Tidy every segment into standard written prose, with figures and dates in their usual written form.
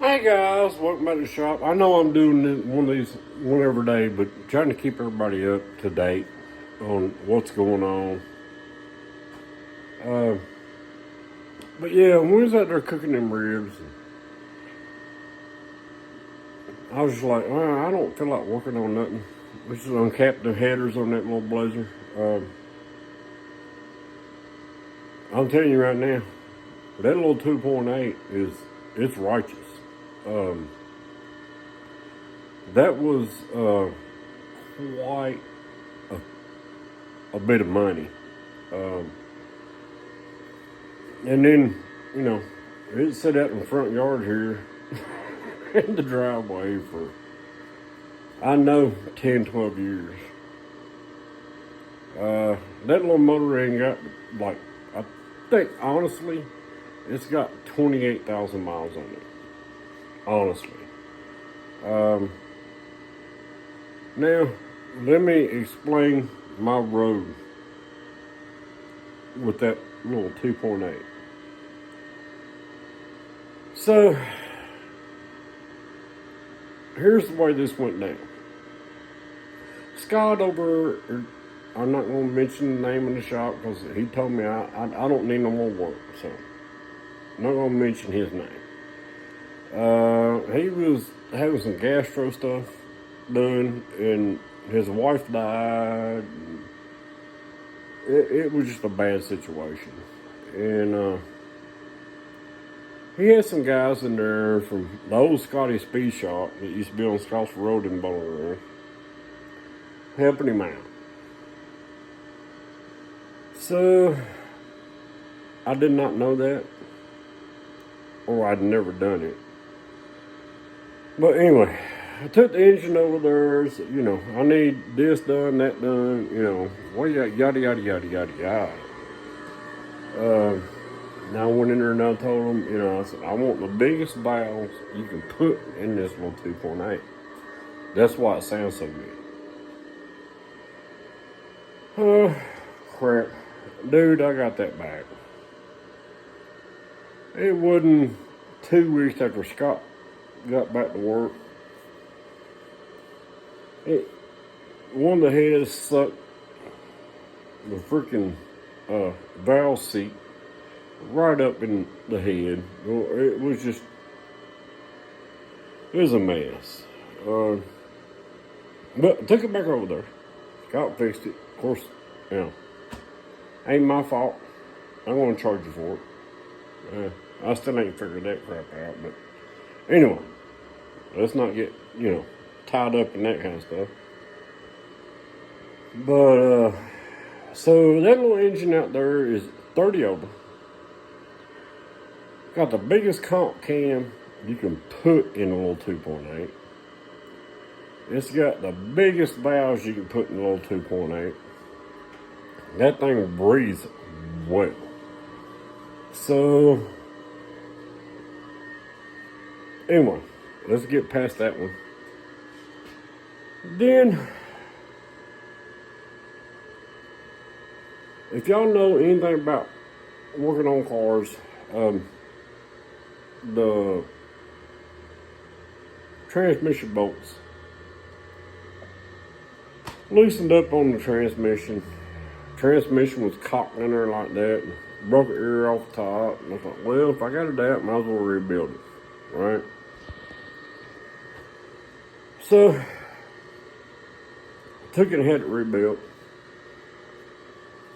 Hey guys, welcome back to the shop. I know I'm doing one of these one every day, but trying to keep everybody up to date on what's going on. Uh, but yeah, when we was out there cooking them ribs, I was just like, I don't feel like working on nothing. We just uncapped the headers on that little Blazer. I'm telling you right now, that little 2.8 it's righteous. Um, that was quite a bit of money. Um, and then, you know, it sat out in the front yard here in the driveway for, I know, 10, 12 years. That little motor ain't got, like, I think, honestly, it's got 28,000 miles on it. Honestly. Um, Now, let me explain my road with that little 2.8. So, here's the way this went down. Scott over, I'm not going to mention the name of the shop because he told me I don't need no more work, so I'm not going to mention his name. He was having some gastro stuff done, and his wife died. It was just a bad situation, and he had some guys in there from the old Scotty Speed Shop that used to be on Scottsville Road in Bowling Green, helping him out. So, I did not know that, or I'd never done it. But anyway, I took the engine over there, so, you know, I need this done, that done, you know, what you got, yada, yada, yada, yada, yada. Now I went in there and I told them, you know, I said, I want the biggest valves you can put in this little 2.8. That's why it sounds so good. Crap. Dude, I got that back. It wasn't 2 weeks after Scott got back to work. One of the heads sucked the freaking valve seat right up in the head. It was just, it was a mess. But I took it back over there. Scott fixed it. Of course, you know, ain't my fault. I'm going to charge you for it. I still ain't figured that crap out. But anyway, let's not get, you know, tied up in that kind of stuff. But, so that little engine out there is 30 over. Got the biggest comp cam you can put in a little 2.8. It's got the biggest valves you can put in a little 2.8. That thing breathes well. So, anyway, let's get past that one. Then, if y'all know anything about working on cars, the transmission bolts loosened up on the transmission. Transmission was cocked in there like that. Broke an ear off the top. And I thought, well, if I got it out, might as well rebuild it. Right? So, took it and had it rebuilt.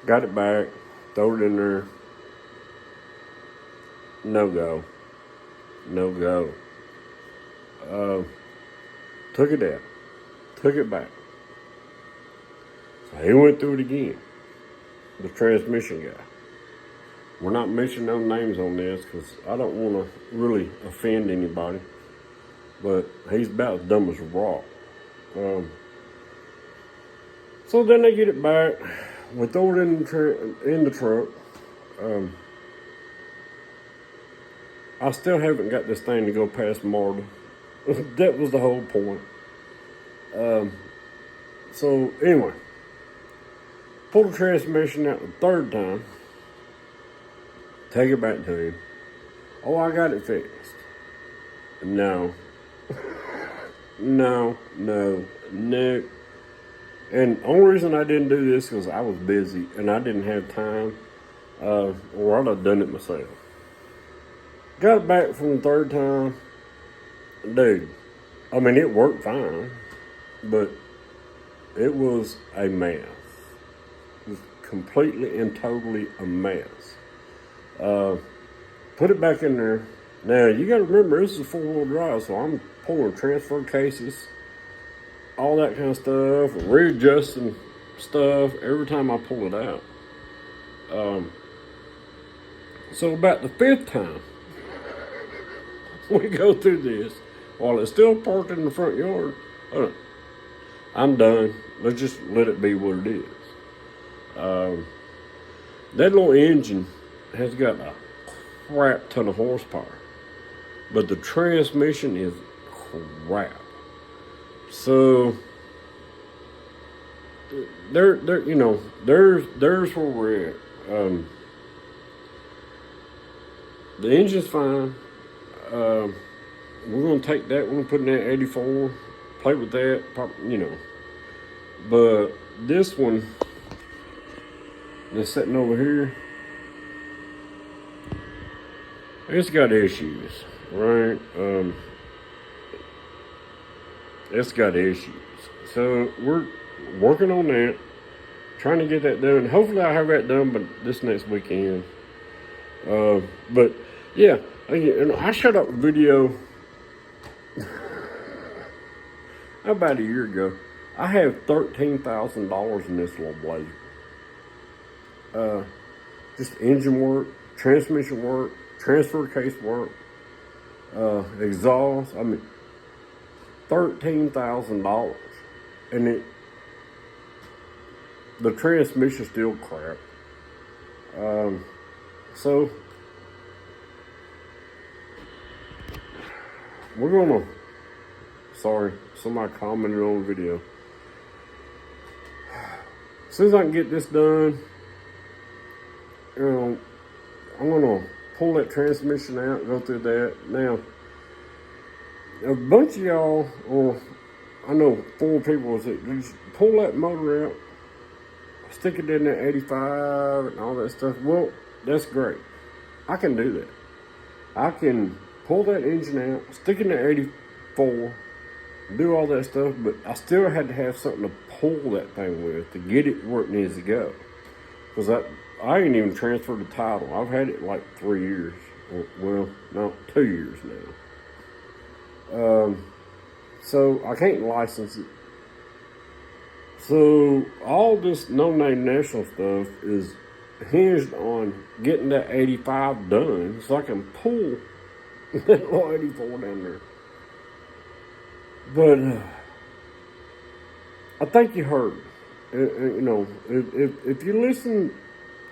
Got it back. Throw it in there. No go. No go. Took it out. Took it back. So he went through it again. The transmission guy. We're not mentioning no names on this because I don't want to really offend anybody. But he's about as dumb as a rock. So then they get it back. We throw it in the truck. I still haven't got this thing to go past Marta. That was the whole point. So anyway, pull the transmission out the third time. Take it back to him. Oh, I got it fixed. No, no, no, no. And the only reason I didn't do this was I was busy and I didn't have time, or I'd have done it myself. Got it back from the third time, dude. I mean, it worked fine, but it was a mess. It was completely and totally a mess. Put it back in there. Now, you got to remember, this is a four-wheel drive, so I'm pulling transfer cases, all that kind of stuff, readjusting stuff every time I pull it out. So about the fifth time we go through this, while it's still parked in the front yard, I'm done. Let's just let it be what it is. That little engine has got a crap ton of horsepower, but the transmission is crap. So there's where we're at. The engine's fine. We're gonna take that. We're gonna put in that 84, play with that, But this one that's sitting over here, it's got issues, right? It's got issues. So we're working on that, trying to get that done. Hopefully I'll have that done by this next weekend. But yeah, I shut up a video about a year ago. I have $13,000 in this little blazer. Just engine work, transmission work, transfer case work, exhaust. I mean, $13,000, and the transmission's still crap. So we're gonna. Sorry, somebody commented on the video. As soon as I can get this done, I'm gonna pull that transmission out, go through that. Now, a bunch of y'all, or I know 4 people, just pull that motor out, stick it in that 85 and all that stuff. Well, that's great. I can do that. I can pull that engine out, stick it in the 84, do all that stuff, but I still had to have something to pull that thing with to get it where it needs to go. Because I ain't even transferred the title. I've had it like 3 years. Well, no, 2 years now. So I can't license it. So all this no-name national stuff is hinged on getting that 85 done so I can pull that little 84 down there. But I think you heard. If you listen,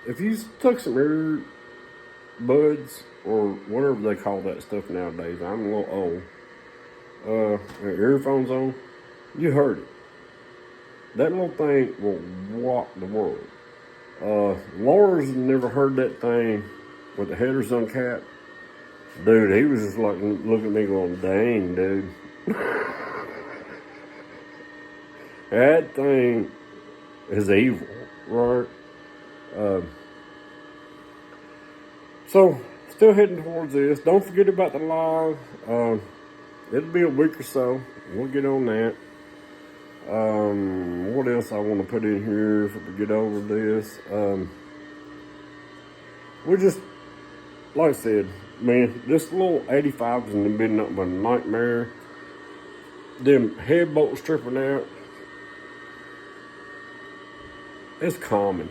if you took some earbuds or whatever they call that stuff nowadays, I'm a little old. Earphones on, you heard it. That little thing will rock the world. Laura's never heard that thing with the headers uncapped. Dude, he was just like looking at me going, dang, dude. That thing is evil, right? So, still heading towards this. Don't forget about the live. It'll be a week or so. We'll get on that. What else I want to put in here if we get over this? We just, like I said, man, this little 85 has been nothing but a nightmare. Them head bolts stripping out. It's common.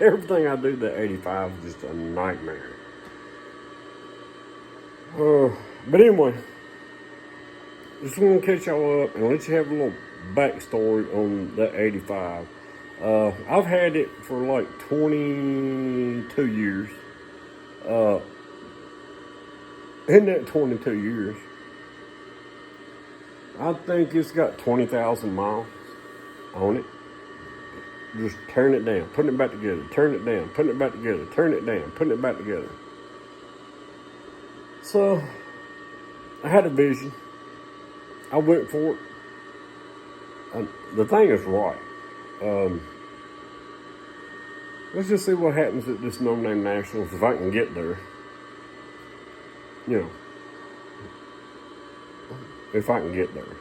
Everything I do to 85 is just a nightmare. But anyway, just want to catch y'all up and let you have a little backstory on that 85. I've had it for like 22 years. In that 22 years, I think it's got 20,000 miles on it. Just tearing it down, putting it back together, turn it down, putting it back together, turn it down, putting it back together. So I had a vision. I went for it. And the thing is right. Let's just see what happens at this No Name Nationals if I can get there. You know, if I can get there.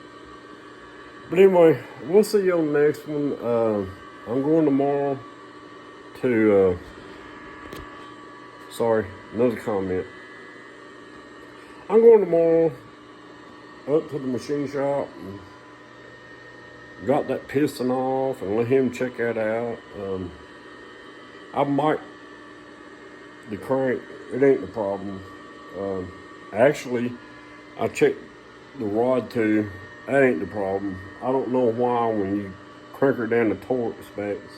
But anyway, we'll see you on the next one. I'm going tomorrow to, sorry, another comment. I'm going tomorrow up to the machine shop and got that piston off and let him check that out. I might, the crank, it ain't the problem. Actually, I checked the rod too. That ain't the problem. I don't know why when you crank her down the torque specs,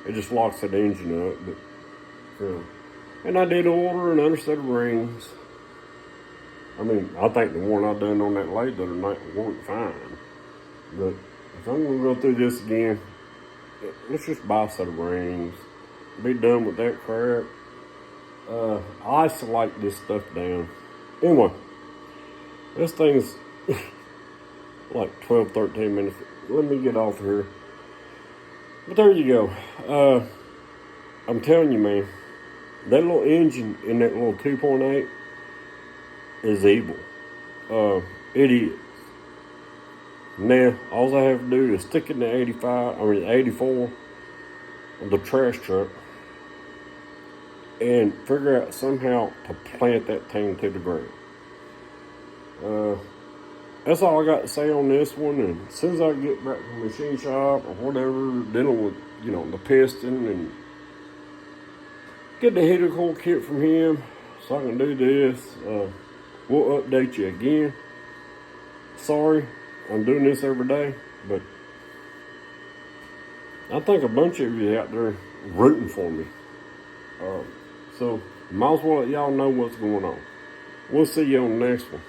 it just locks that engine up. But and I did order an underset of rings. I mean, I think the one I done on that lathe the other night worked fine. But if I'm gonna go through this again, let's just buy a set of rings. Be done with that crap. I isolate this stuff down. Anyway, this thing's like 12, 13 minutes. Let me get off here. But there you go. I'm telling you, man, that little engine in that little 2.8 is evil. It is. Now, all I have to do is stick it in the 84 of the trash truck and figure out somehow to plant that thing to the ground. That's all I got to say on this one. And as soon as I get back to the machine shop or whatever, dealing with, the piston and get the heater coil kit from him so I can do this, we'll update you again. Sorry, I'm doing this every day, but I think a bunch of you out there rooting for me. So might as well let y'all know what's going on. We'll see you on the next one.